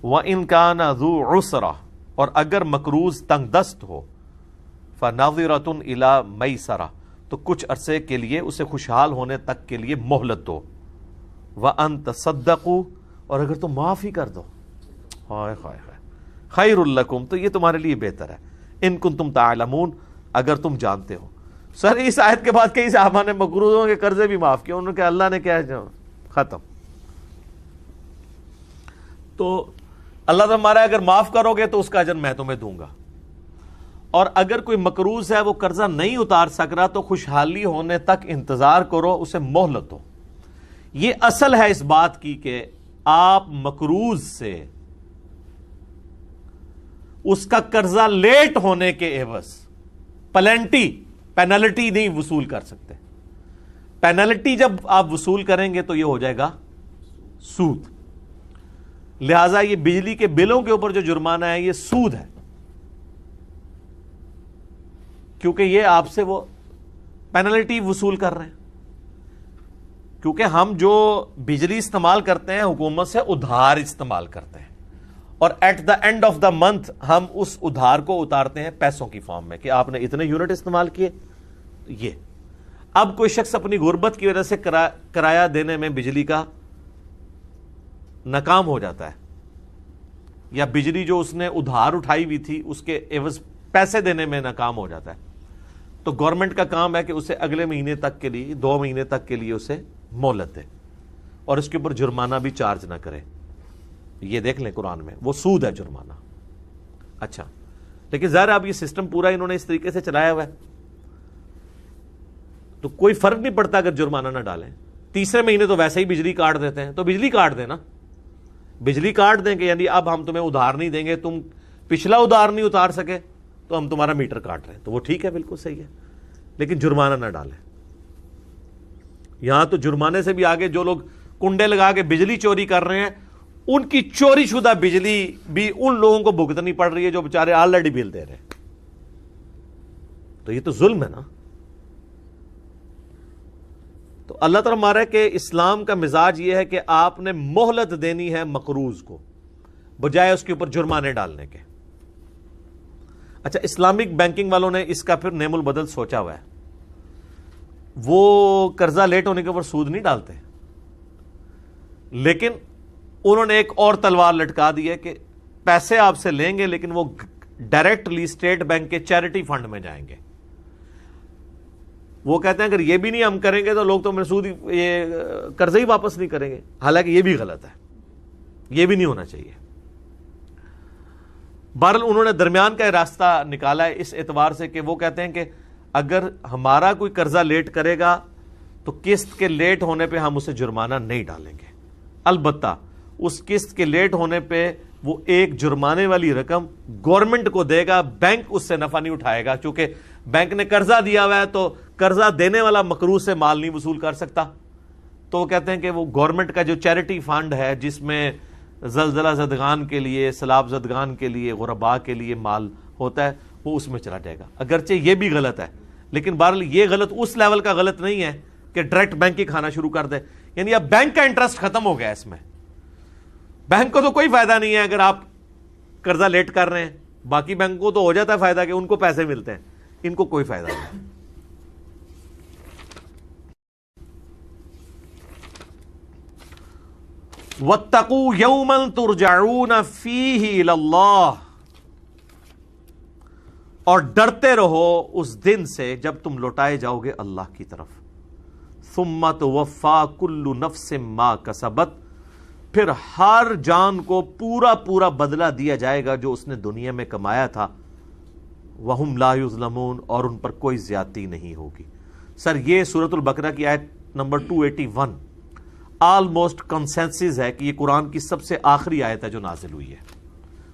وَإِن كَانَ ذُو عُسْرَةٍ اور اگر مقروض تنگ دست ہو فَنَظِرَةٌ إِلَى مَيْسَرَةٍ تو کچھ عرصے کے لیے اسے خوشحال ہونے تک کے لیے مہلت دو. وَأَن تَصَدَّقُوا اور اگر تم معاف ہی کر دو ہائے ہائے ہائے خَيْرٌ لَكُمْ تو یہ تمہارے لیے بہتر ہے. إِن كُنتُمْ تَعْلَمُونَ اگر تم جانتے ہو. سر اس آیت کے بعد کئی صحابہ نے مقروضوں کے قرضے بھی معاف کیے. انہوں نے کہا اللہ نے کیا ختم. تو اللہ تعالیٰ ہمارا اگر معاف کرو گے تو اس کا اجر میں تمہیں دوں گا، اور اگر کوئی مقروض ہے وہ قرضہ نہیں اتار سک رہا تو خوشحالی ہونے تک انتظار کرو، اسے مہلت دو. یہ اصل ہے اس بات کی کہ آپ مقروض سے اس کا قرضہ لیٹ ہونے کے عوض پینلٹی نہیں وصول کر سکتے. پینلٹی جب آپ وصول کریں گے تو یہ ہو جائے گا سود. لہذا یہ بجلی کے بلوں کے اوپر جو جرمانہ ہے یہ سود ہے، کیونکہ یہ آپ سے وہ پینلٹی وصول کر رہے ہیں. کیونکہ ہم جو بجلی استعمال کرتے ہیں حکومت سے ادھار استعمال کرتے ہیں، اور at the end of the month ہم اس ادھار کو اتارتے ہیں پیسوں کی فارم میں کہ آپ نے اتنے یونٹ استعمال کیے. یہ اب کوئی شخص اپنی غربت کی وجہ سے کرایہ دینے میں بجلی کا ناکام ہو جاتا ہے، یا بجلی جو اس نے ادھار اٹھائی ہوئی تھی اس کے عوض پیسے دینے میں ناکام ہو جاتا ہے، تو گورنمنٹ کا کام ہے کہ اسے اگلے مہینے تک کے لیے 2 مہینے تک کے لیے اسے مہلت دے اور اس کے اوپر جرمانہ بھی چارج نہ کرے. یہ دیکھ لیں قرآن میں وہ سود ہے جرمانہ. اچھا لیکن ظاہر اب یہ سسٹم پورا انہوں نے اس طریقے سے چلایا ہوا ہے تو کوئی فرق نہیں پڑتا اگر جرمانہ نہ ڈالیں. تیسرے مہینے تو ویسے ہی بجلی کاٹ دیتے ہیں، تو بجلی کاٹ دیں نا، بجلی کاٹ دیں کہ یعنی اب ہم تمہیں ادھار نہیں دیں گے، تم پچھلا ادھار نہیں اتار سکے تو ہم تمہارا میٹر کاٹ رہے ہیں. تو وہ ٹھیک ہے، بالکل صحیح ہے، لیکن جرمانہ نہ ڈالیں. یہاں تو جرمانے سے بھی آگے جو لوگ کنڈے لگا کے بجلی چوری کر رہے ہیں ان کی چوری شدہ بجلی بھی ان لوگوں کو بھگتنی پڑ رہی ہے جو بیچارے آلریڈی بل دے رہے ہیں. تو یہ تو ظلم ہے نا. تو اللہ تعالیٰ ہمارا ہے کہ اسلام کا مزاج یہ ہے کہ آپ نے مہلت دینی ہے مقروض کو بجائے اس کے اوپر جرمانے ڈالنے کے. اچھا اسلامک بینکنگ والوں نے اس کا پھر نعم البدل سوچا ہوا ہے. وہ قرضہ لیٹ ہونے کے اوپر سود نہیں ڈالتے، لیکن انہوں نے ایک اور تلوار لٹکا دی ہے کہ پیسے آپ سے لیں گے لیکن وہ ڈائریکٹلی اسٹیٹ بینک کے چیریٹی فنڈ میں جائیں گے. وہ کہتے ہیں اگر یہ بھی نہیں ہم کریں گے تو لوگ تو سود یہ قرضہ ہی واپس نہیں کریں گے. حالانکہ یہ بھی غلط ہے، یہ بھی نہیں ہونا چاہیے. بہرحال انہوں نے درمیان کا راستہ نکالا ہے اس اعتبار سے کہ وہ کہتے ہیں کہ اگر ہمارا کوئی قرضہ لیٹ کرے گا تو قسط کے لیٹ ہونے پہ ہم اسے جرمانہ نہیں ڈالیں گے. البتہ اس قسط کے لیٹ ہونے پہ وہ ایک جرمانے والی رقم گورنمنٹ کو دے گا، بینک اس سے نفع نہیں اٹھائے گا، کیونکہ بینک نے قرضہ دیا ہوا ہے تو قرضہ دینے والا مقروض سے مال نہیں وصول کر سکتا. تو وہ کہتے ہیں کہ وہ گورنمنٹ کا جو چیریٹی فنڈ ہے جس میں زلزلہ زدگان کے لیے، سیلاب زدگان کے لیے، غرباء کے لیے مال ہوتا ہے، وہ اس میں چلا جائے گا. اگرچہ یہ بھی غلط ہے لیکن بہرحال یہ غلط اس لیول کا غلط نہیں ہے کہ ڈائریکٹ بینک ہی کھانا شروع کر دے. یعنی اب بینک کا انٹرسٹ ختم ہو گیا اس میں. بینک کو تو کوئی فائدہ نہیں ہے اگر آپ قرضہ لیٹ کر رہے ہیں، باقی بینک کو تو ہو جاتا ہے فائدہ کہ ان کو پیسے ملتے ہیں، ان کو کوئی فائدہ نہیں. وَاتَّقُوا يَوْمًا تُرْجَعُونَ فِيهِ إِلَى اللَّهِ اور ڈرتے رہو اس دن سے جب تم لوٹائے جاؤ گے اللہ کی طرف. ثُمَّ تُوَفَّى كُلُّ نَفْسٍ مَا كَسَبَتْ پھر ہر جان کو پورا بدلہ دیا جائے گا جو اس نے دنیا میں کمایا تھا. وَهُمْ لَا يُظْلَمُونَ اور ان پر کوئی زیادتی نہیں ہوگی. سر یہ سورۃ البقرہ کی آیت نمبر 281 آلموسٹ کنسنسس ہے کہ یہ قرآن کی سب سے آخری آیت ہے جو نازل ہوئی ہے،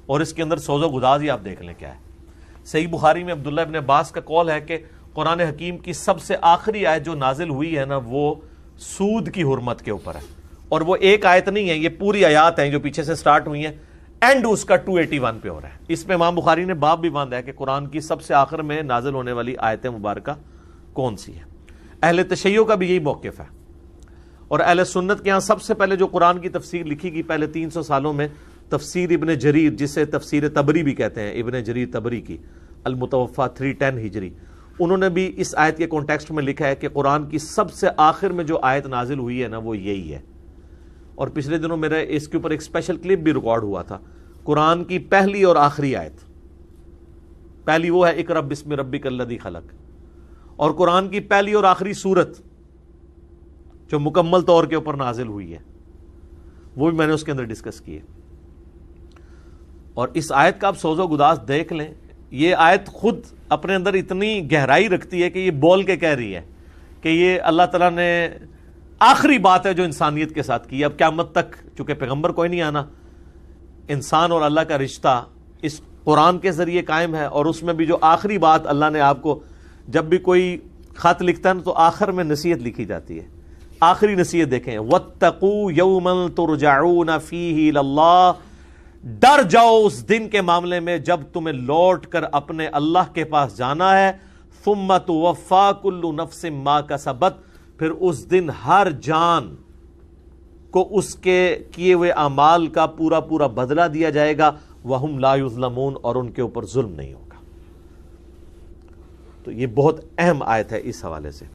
اور اس کے اندر سوز و گداز ہی آپ دیکھ لیں کیا ہے. صحیح بخاری میں عبداللہ ابن عباس کا قول ہے کہ قرآن حکیم کی سب سے آخری آیت جو نازل ہوئی ہے نا وہ سود کی حرمت کے اوپر ہے. اور وہ ایک آیت نہیں ہے، یہ پوری آیات ہیں جو پیچھے سے سٹارٹ ہوئی ہیں، اینڈ اس کا 281 پہ ہو رہا ہے. اس پہ امام بخاری نے باب بھی باندھا ہے کہ قرآن کی سب سے آخر میں نازل ہونے والی آیت مبارکہ کون سی ہے. اہل تشیع کا بھی یہی موقف ہے، اور اہل سنت کے ہاں سب سے پہلے جو قرآن کی تفسیر لکھی گئی پہلے 300 سالوں میں تفسیر ابن جریر، جسے تفسیر تبری بھی کہتے ہیں، ابن جریر تبری کی، المتوفا 310 ہجری، انہوں نے بھی اس آیت کے کانٹیکسٹ میں لکھا ہے کہ قرآن کی سب سے آخر میں جو آیت نازل ہوئی ہے نا وہ یہی ہے۔ اور پچھلے دنوں میرا اس کے اوپر ایک اسپیشل کلپ بھی ریکارڈ ہوا تھا، قرآن کی پہلی اور آخری آیت، پہلی وہ ہے اقرأ بسم ربک الذی خلق، اور قرآن کی پہلی اور آخری سورت جو مکمل طور کے اوپر نازل ہوئی ہے وہ بھی میں نے اس کے اندر ڈسکس کی ہے۔ اور اس آیت کا آپ سوز و گداز دیکھ لیں، یہ آیت خود اپنے اندر اتنی گہرائی رکھتی ہے کہ یہ بول کے کہہ رہی ہے کہ یہ اللہ تعالیٰ نے آخری بات ہے جو انسانیت کے ساتھ کی۔ اب قیامت تک چونکہ پیغمبر کوئی نہیں آنا، انسان اور اللہ کا رشتہ اس قرآن کے ذریعے قائم ہے، اور اس میں بھی جو آخری بات اللہ نے آپ کو، جب بھی کوئی خط لکھتا ہے نا تو آخر میں نصیحت لکھی جاتی ہے۔ آخری نصیحت دیکھیں، وَاتَّقُوا يَوْمًا تُرْجَعُونَ فِيهِ إِلَى اللَّهِ، ڈر جاؤ اس دن کے معاملے میں جب تمہیں لوٹ کر اپنے اللہ کے پاس جانا ہے، ثُمَّ تُوَفَّى كُلُّ نَفْسٍ مَا كَسَبَتْ، پھر اس دن ہر جان کو اس کے کیے ہوئے اعمال کا پورا پورا بدلہ دیا جائے گا، وَهُمْ لَا يُظْلَمُونَ، اور ان کے اوپر ظلم نہیں ہوگا۔ تو یہ بہت اہم آیت ہے اس حوالے سے۔